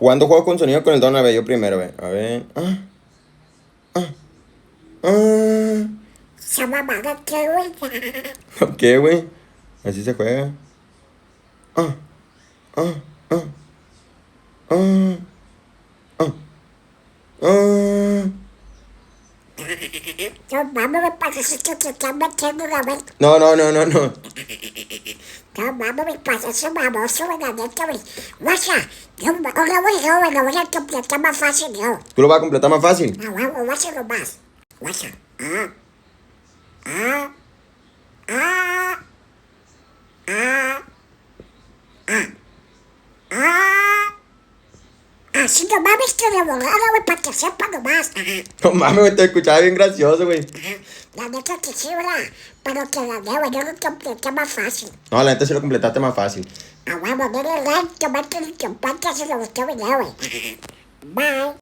Jugando juegos con sonido con el don, a ver, yo primero, ve. A ver. Ah. Esa mamada que güey. Ok, güey. Así se juega. Ah, ah, ah, ah, ah, ah. No mames, me parece que te están metiendo una vez. No, no, no, no, no. No mames, me parece baboso, güey, la neta, güey. Guacha, ahora voy a completar más fácil, yo. ¿Tú lo vas a completar más fácil? Ah, huevo, guacha nomás. Guacha. Ah, ah, ah, ah, ah, ah. Así no mames que de volada, güey, para que sepa nomás. No mames, güey, te escuchaba bien gracioso, güey. La neta que sí, ¿verdad? Pero que la neta, yo lo completé más fácil. No, la neta sí lo completaste más fácil. Ah, huevo, denle like, comenten y compartan si les gustó el video, güey. Bye.